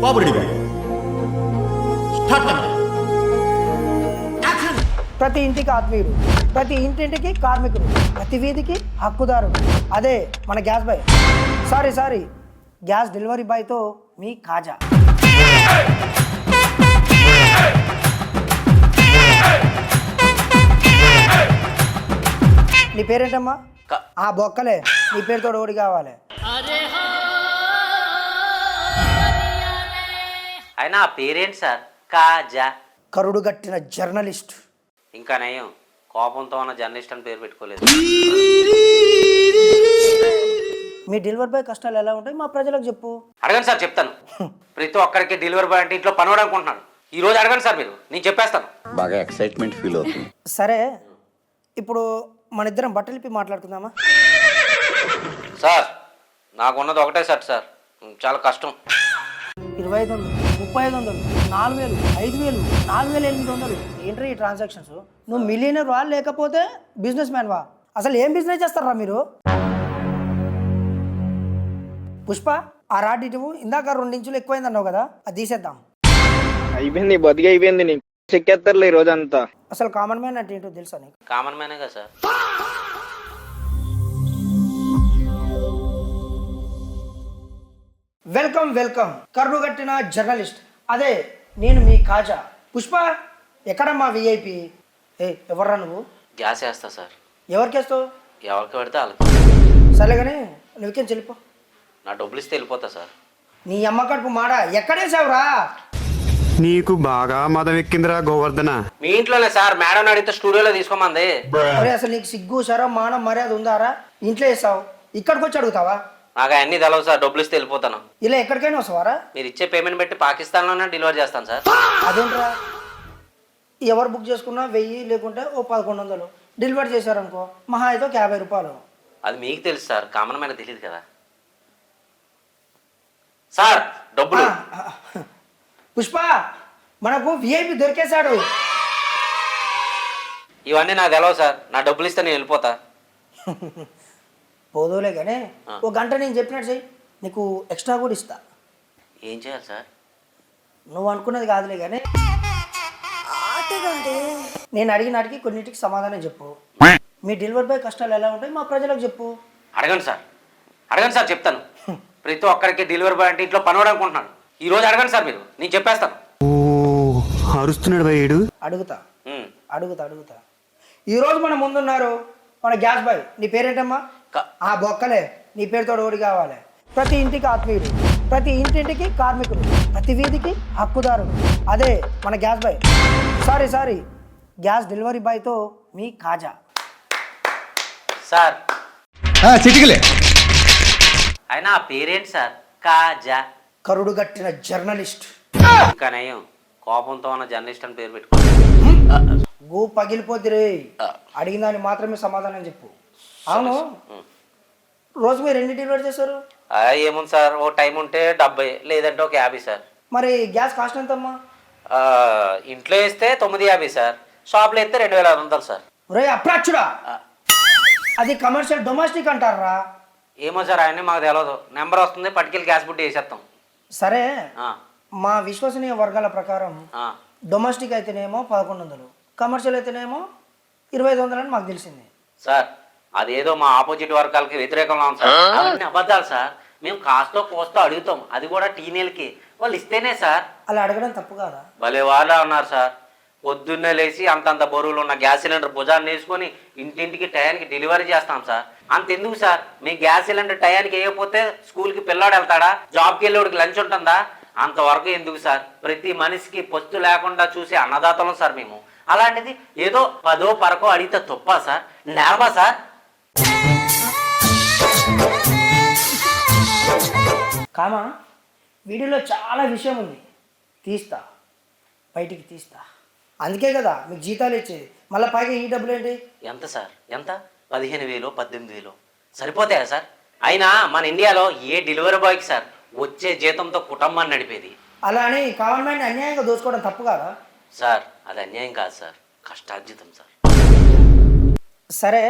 బాబు ready గారు start camera action. ప్రతి ఇంటికి ఆత్మీయుడు, ప్రతి ఇంటింటికి కార్మికుడు, ప్రతి వీధికి హక్కుదారుడు, అదే మన gas boy. Sorry gas delivery బాయ్తో మీ కాజా. నీ పేరేంటమ్మా? ఆ బొక్కలే, నీ పేరుతో ఓడి కావాలి. అయినా ఆ పేరేంటి సార్? కాజా. కరుడు గట్టిన జర్నలిస్ట్. ఇంకా నయం, కోపంతో ఉన్న జర్నలిస్ట్ అని పేరు పెట్టుకోలేదు. మీ డెలివరీ బాయ్ కష్టాలు ఎలా ఉంటాయి మా ప్రజలకు చెప్పు. అడగండి సార్, చెప్తాను. ప్రతి ఒక్కరికి డెలివరీ బాయ్ అంటే ఇంట్లో పనవడం అనుకుంటున్నాను. ఈ రోజు అడగండి సార్, మీరు నేను చెప్పేస్తాను. బాగా ఎక్సైట్మెంట్ ఫీల్ అవుతుంది. సరే, ఇప్పుడు మన ఇద్దరం బట్టలిపి మాట్లాడుకుందామా? సార్ నాకున్నది ఒకటే షర్ట్ సార్, చాలా కష్టం. 2500, 3500, 4000, 5000, 4800. ఏంట్రీ ఈ ట్రాన్సాక్షన్స్? నువ్వు మిలియనర్ వా లేకపోతే బిజినెస్ మ్యాన్ వా? అసలు ఏం బిజినెస్ చేస్తారా మీరు? పుష్ప, ఆ రాడ్ ఇటువు. ఇందాక 2 ఇంచులు ఎక్కువైంది అన్నావు కదా, అది తీసేద్దాం. అయిపోయింది, బతికి అయిపోయింది. నీకు చెక్కేస్తారులే ఈ రోజంతా. అసలు కామన్ మ్యాన్ అంటే ఏంటో తెలుసా నీకు? కామన్ మ్యానే కదా సార్. వెల్కమ్ కరుడు కట్టిన జర్నలిస్ట్, అదే నేను మీ కాజా. పుష్ప, ఎక్కడమ్మా విఐపి? ఎవర్రా నువ్వు? గ్యాస్ వేస్తా సార్. ఎవరికి వేస్తావు? ఎవరికి పెడితే వాళ్ళకి. సరే కానీ నువ్వుకేం చెల్లిపో. నా డబ్బులు ఇస్తే వెళ్ళిపోతా సార్. నీ అమ్మ కడుపు మాడ, ఎక్కడేసావురా? నీకు బాగా మదం ఎక్కిందిరా గోవర్ధన. మీ ఇంట్లోనే సార్, మేడం అడిగితే స్టూడియోలో తీసుకోమంది. అరే అసలు నీకు సిగ్గు శరం మానం మర్యాద ఉందారా? ఇంట్లో వేసావు, ఇక్కడికి వచ్చి అడుగుతావా? నాకు అన్నీ తెలవు సార్, డబ్బులు ఇస్తే వెళ్ళిపోతాను. ఇలా ఎక్కడికైనా వస్తావారా? మీరు ఇచ్చే పేమెంట్ పెట్టి పాకిస్తాన్లోనే డెలివరీ చేస్తాను సార్. అదేంట్రా, ఎవరు బుక్ చేసుకున్నా 1000 లేకుంటే ఓ 1100 డెలివరీ చేశారనుకో, మహా అయితే 50 రూపాయలు. అది మీకు తెలుసు సార్, కామన్ మ్యాన్ తెలియదు కదా సార్. డబ్బులు. పుష్ప, మనకు విఐపి దొరికేశాడు. ఇవన్నీ నాకు తెలవు సార్, నా డబ్బులు ఇస్తే నేను వెళ్ళిపోతా. పోదోలే కానీ ఓ గంట నేను చెప్పినట్టు చెయ్యి, నీకు ఎక్స్ట్రా కూడా ఇస్తా. ఏం చేయాలి సార్? నువ్వు అనుకున్నది కాదులే కానీ నేను అడిగినాటికి కొన్నిటికి సమాధానం చెప్పు. మీ డెలివరీ బాయ్ కష్టాలు ఎలా ఉంటాయి మా ప్రజలకు చెప్పు. అడగండి సార్ చెప్తాను. ప్రతి ఒక్కరికి డెలివరీ బాయ్ అంటే ఇంట్లో పనవడం అనుకుంటున్నాను. ఈ రోజు అడగండి సార్, మీరు నేను చెప్పేస్తాను. ఓ అరుస్తున్నాడు భయ్యుడు. అడుగుతా. ఈరోజు మన ముందున్నారు మన గ్యాస్ బాయ్. నీ పేరేంటమ్మా? ఆ బొక్కలే, నీ పేరుతో ఓడి కావాలి. ప్రతి ఇంటికి ఆత్మీయుడు, ప్రతి ఇంటింటికి కార్మికుడు, ప్రతి వీధికి హక్కుదారుడు, అదే మన gas boy. Sorry gas delivery బాయ్తో మీ కాజా. సార్ చిటికలే. అయినా ఆ పేరేంటి సార్? కాజా. కరుడు గట్టిన జర్నలిస్ట్. ఇంకా నయం, కోపంతో ఉన్న జర్నలిస్ట్ అని పేరు పెట్టుకోండి. గూ పగిలిపోద్ది రే. అడిగిన దాన్ని మాత్రమే సమాధానం చెప్పు. అవును, రోజు మీరు ఎన్ని డెలివరీ చేస్తారు? ఏముంది సార్, ఓ టైం ఉంటే 70, లేదంటే ఒక 50 సార్. మరి గ్యాస్ కాస్ట్ ఎంతమ్మా? ఇంట్లో వేస్తే 950 సార్, షాప్లో వేస్తే 2500 సార్. రే అప్రాచుడా, అది కమర్షియల్ డొమెస్టిక్ అంటారా? ఏమో సార్, అవన్నీ మాకు తెలియదు. నెంబర్ వస్తుంది, పట్టుకెళ్ళి గ్యాస్ బుడ్డి వేసేస్తాం. సరే, మా విశ్వసనీయ వర్గాల ప్రకారం డొమెస్టిక్ అయితేనేమో 1100, కమర్షియల్ అయితేనేమో 2500 అని మాకు తెలిసింది. సార్ అదేదో మా ఆపోజిట్ వర్గాలకి వ్యతిరేకంగా ఉంది సార్. అవన్నీ అబద్ధాలు సార్. మేము కాస్తో కోస్తో అడుగుతాం, అది కూడా టీనేలకి. వాళ్ళు ఇస్తేనే సార్. అలా అడగడం తప్పు కాదా? భలే వాళ్ళ ఉన్నారు సార్. పొద్దున్నే లేచి అంతంత బరువులు ఉన్న గ్యాస్ సిలిండర్ భుజాన్ని వేసుకొని ఇంటింటికి టయానికి డెలివరీ చేస్తాం సార్. అంతెందుకు సార్, మీ గ్యాస్ సిలిండర్ టయానికి వేయకపోతే స్కూల్కి పిల్లాడు వెళ్తాడా? జాబ్కి వెళ్ళేవాడికి లంచ్ ఉంటుందా? అంతవరకు ఎందుకు సార్? ప్రతి మనిషికి పొత్తు లేకుండా చూసే అన్నదాతలం సార్ మేము. అలాంటిది ఏదో 10 పరకో అడిగితే తప్పా సార్? నేరమా సార్? కామా, వీడియోలో చాలా విషయం ఉంది, బయటికి తీస్తా. అందుకే కదా మీకు జీతాలు ఇచ్చేది. మళ్ళీ పైగా ఈ డబ్బులు ఏంటి? ఎంత సార్? ఎంత? 15,000, 18,000 సరిపోతాయా సార్? అయినా మన ఇండియాలో ఏ డెలివరీ బాయ్కి సార్ వచ్చే జీతంతో కుటుంబాన్ని నడిపేది. అలా అని కామన్ మ్యాన్ అన్యాయంగా దోచుకోవడం తప్పు కాదా? సార్ అది అన్యాయం కాదు సార్, కష్టార్జితం సార్. సరే,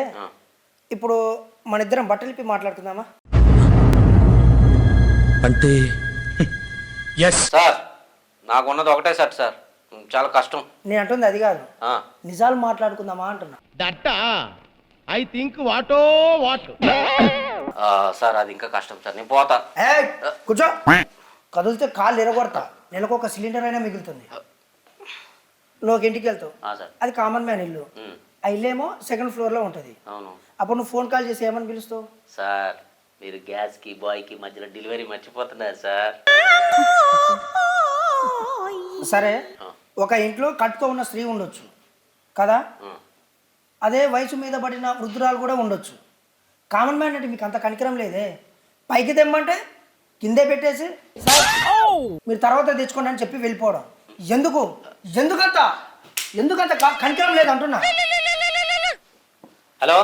ఇప్పుడు మన ఇద్దరం బట్టలిపి మాట్లాడుకుందామా? అంటే సార్ నాకున్నది ఒకటే సెట్ సార్, చాలా కష్టం. నేను అంటుంది అది కాదు, ఆ, నిజాలు మాట్లాడుకుందామా అంటున్నా. సార్ అది ఇంకా కష్టం సార్, నేను పోతా. ఏయ్, కూర్చో. కదిలితే కాళ్ళు ఎరగొడతా. నెలకు ఒక సిలిండర్ అయినా మిగులుతుంది. నువ్వు ఒక ఇంటికి వెళ్తావు, సార్. అది కామన్ మ్యాన్ ఇల్లు. ఆ ఇల్లు ఏమో సెకండ్ ఫ్లోర్లో ఉంటుంది. అవును అప్పుడు నువ్వు ఫోన్ కాల్ చేసి ఏమని పిలుస్తావు? సార్, మీరు గ్యాస్కి బాయ్కి మధ్యలో డెలివరీ మర్చిపోతున్నారు సార్. సరే, ఒక ఇంట్లో కట్టుతో ఉన్న స్త్రీ ఉండొచ్చు కదా, అదే వయసు మీద పడిన వృద్ధురాలు కూడా ఉండొచ్చు. కామన్ మ్యాన్ అంటే మీకు అంత కనికరం లేదే. పైకి తెమ్మంటే కిందే పెట్టేసి సార్ మీరు తర్వాత తెచ్చుకోండి అని చెప్పి వెళ్ళిపోవడం. ఎందుకు ఎందుకంత కనికరం లేదు అంటున్నా. హలో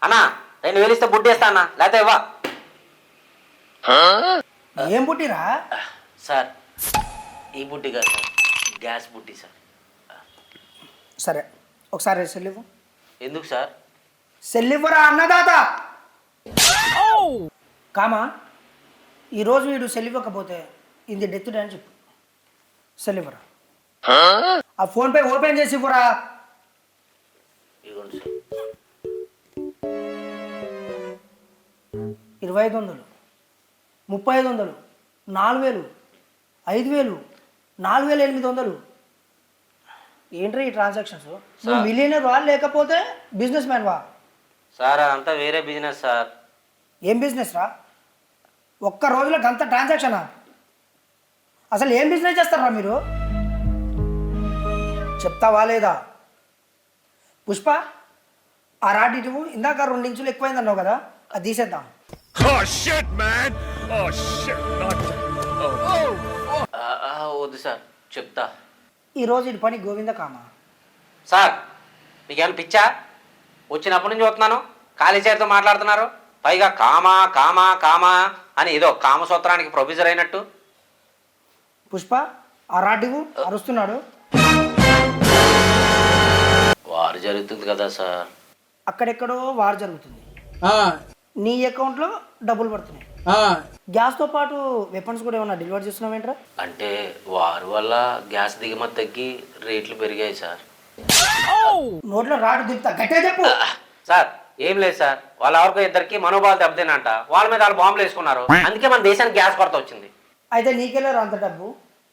అన్నా, 2,000 ఇస్తే బుడ్డేస్తా అన్న, లేకపోతే ఇవ్వ. ఏం పుట్టిరా? సార్ ఈ బుడ్డి కాదు సార్, గ్యాస్ బుడ్డి సార్. సరే, ఒకసారి సెల్లివ్వు. ఎందుకు సార్? సెల్లివ్వరా అన్నదాత. కామా, ఈరోజు వీడు సెల్లివ్వకపోతే ఇది డెత్ డే అని చెప్పు. సెల్లివ్వరా. ఆ ఫోన్పే ఓపెన్ చేసి ఇవ్వరా. ఇదిగోండి సార్. 2,500, 3,500, 4,000, 5,000, 4,800. ఏంట్రా ఈ ట్రాన్సాక్షన్స్? నువ్వు మిలియనర్ వా లేకపోతే బిజినెస్ మ్యాన్ వా? సార్ అదంతా వేరే బిజినెస్ సార్. ఏం బిజినెస్ రా? ఒక్క రోజులో అంత ట్రాన్సాక్షనా? అసలు ఏం బిజినెస్ చేస్తారా మీరు? చెప్తావా లేదా? పుష్ప, ఆ రాడ్ ఇటువు. ఇందాక 2 ఇంచులు ఎక్కువైంది అన్నావు కదా, అది తీసేద్దాం. వద్దు సార్, చెప్తా. ఈరోజు ఇది పని గోవింద కామ. సార్ మీకేమైనా పిచ్చా? వచ్చినప్పటి నుంచి చూస్తున్నాను ఖాళీ చేతితో మాట్లాడుతున్నారు. పైగా కామా కామా కామా అని ఏదో కామసూత్రానికి ప్రొఫెసర్ అయినట్టు. పుష్ప, ఆ రాడ్ ఇవ్వు. అరుస్తున్నాడు. వారు జరుగుతుంది కదా సార్. అక్కడెక్కడో వార్ జరుగుతుంది. నీ అకౌంట్లో డబ్బులు పడుతున్నాయి. గ్యాస్తో పాటు వెపన్స్ కూడా ఏమన్నా డెలివరీ చేస్తున్నావేంట్రా? అంటే వారి వల్ల గ్యాస్ దిగుమతి తగ్గి రేట్లు పెరిగాయి సార్. నోట్లో రాడు దిగుతా, గట్టిగా చెప్పు. సార్ ఏం లేదు సార్, వాళ్ళ ఎవరికో ఇద్దరికి మనోభావాలు దెబ్బతినంట, వాళ్ళ మీద వాళ్ళు బాంబులు వేసుకున్నారు. అందుకే మన దేశానికి గ్యాస్ కొరత వచ్చింది. అయితే నీకెళ్ళారు అంత డబ్బు?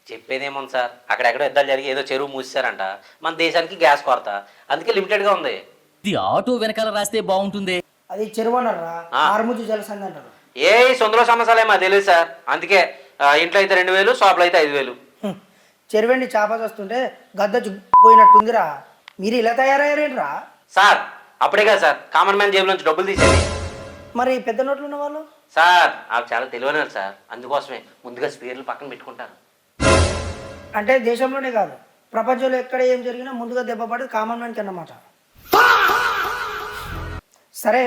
చెప్పేదేముంది సార్, అక్కడెక్కడో యుద్ధాలు జరిగి ఏదో చెరువు మూసారంట, మన దేశానికి గ్యాస్ కొరత, అందుకే లిమిటెడ్గా ఉంది. ఇది ఆటో వెనకాల రాస్తే బాగుంటుంది. అది చెరువు అన్నారా? ఆరుముజు జలసంది అంటారు. ఏ సొందులో సమస్యలు ఏమో తెలియదు సార్. అందుకే ఇంట్లో అయితే 2,000, షాప్లో అయితే 5,000. చెరువెండి చేప వస్తుంటే గద్ద పోయినట్టుందిరా. మీరు ఇలా తయారయ్యారేంట్రా? సార్ అప్పుడే కదా సార్ కామన్ మ్యాన్ జేబులో నుంచి డబ్బులు తీసేది. మరి పెద్ద నోట్లు ఉన్న వాళ్ళు? సార్ నాకు చాలా తెలియలేదు సార్, అందుకోసమే ముందుగా స్పీర్లు పక్కన పెట్టుకుంటారు. అంటే దేశంలోనే కాదు, ప్రపంచంలో ఎక్కడ ఏం జరిగినా ముందుగా దెబ్బ పడేది కామన్ మ్యాన్కి అన్నమాట. సరే,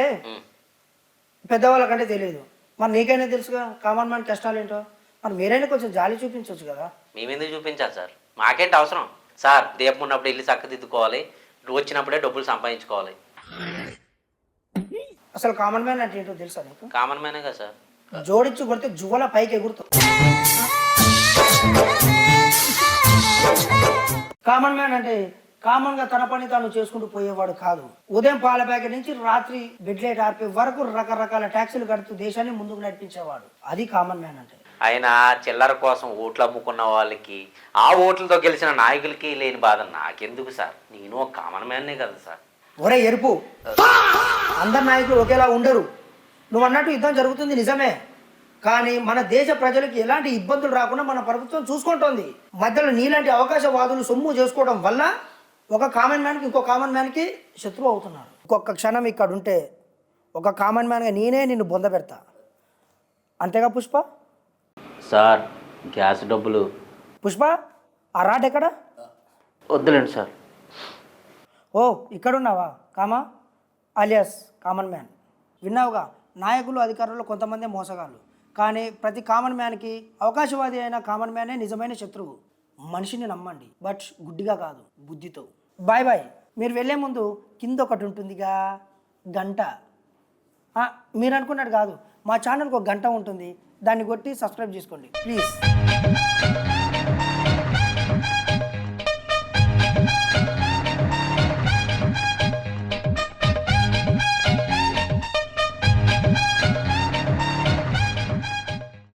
పెద్దవాళ్ళకంటే తెలియదు, మరి నీకైనా తెలుసుగా కామన్ మ్యాన్ కష్టాలు ఏంటో. మరి మీరైనా కొంచెం జాలి చూపించవచ్చు కదా. మేమెందుకు చూపించాలి సార్, మాకేంటి అవసరం సార్. దీపం ఉన్నప్పుడు ఇల్లు చక్కదిద్దుకోవాలి, వచ్చినప్పుడే డబ్బులు సంపాదించుకోవాలి. అసలు కామన్ మ్యాన్ అంటే ఏంటో తెలుసా నీకు? కామన్ మ్యానే కదా సార్. జోడించి కొడితే జువ్వల పైకి ఎగురుతావు. కామన్ మ్యాన్ అంటే కామన్ గా తన పని తాను చేసుకుంటూ పోయేవాడు కాదు. ఉదయం పాల ప్యాకెట్ నుంచి రాత్రి బెడ్ లైట్ ఆర్పే వరకు రకరకాల ట్యాక్సీలు కడుతూ దేశాన్ని ముందుకు నడిపించేవాడు. అది కామన్ మ్యాన్ అంటే. ఆయన చిల్లర కోసం ఓట్లు అమ్ముకున్న వాళ్ళకి, ఆ ఓట్లతో గెలిచిన నాయకులకి లేని బాధ నాకెందుకు సార్? నేను ఒక కామన్ మ్యాన్నే కదా సార్. ఒరే ఎరుపు, అందరు నాయకులు ఒకేలా ఉండరు. నువ్వు అన్నట్టు యుద్ధం జరుగుతుంది నిజమే, కానీ మన దేశ ప్రజలకు ఎలాంటి ఇబ్బందులు రాకుండా మన ప్రభుత్వం చూసుకుంటోంది. మధ్యలో నీలాంటి అవకాశవాదులు సొమ్ము చేసుకోవడం వల్ల ఒక కామన్ మ్యాన్కి ఇంకో కామన్ మ్యాన్కి శత్రువు అవుతున్నారు. ఇంకొక క్షణం ఇక్కడ ఉంటే ఒక కామన్ మ్యాన్గా నేనే నిన్ను బొంద పెడతా. అంతేగా పుష్ప? సార్ గ్యాస్ డబ్బులు. పుష్ప, ఆ రాట్ ఎక్కడ? వద్దులేండి సార్. ఓ, ఇక్కడున్నావా కామా అలియాస్ కామన్ మ్యాన్? విన్నావుగా, నాయకులు అధికారులు కొంతమంది మోసగాళ్ళు, కానీ ప్రతి కామన్ మ్యాన్కి అవకాశవాది అయిన కామన్ మ్యానే నిజమైన శత్రువు. మనిషిని నమ్మండి, బట్ గుడ్డిగా కాదు, బుద్ధితో. Bye bye. మీరు వెళ్ళే ముందు కింద ఒకటి ఉంటుందిగా గంట. మీరు అనుకున్నట్టు కాదు, మా ఛానల్కి ఒక గంట ఉంటుంది, దాన్ని కొట్టి సబ్స్క్రైబ్ చేసుకోండి ప్లీజ్.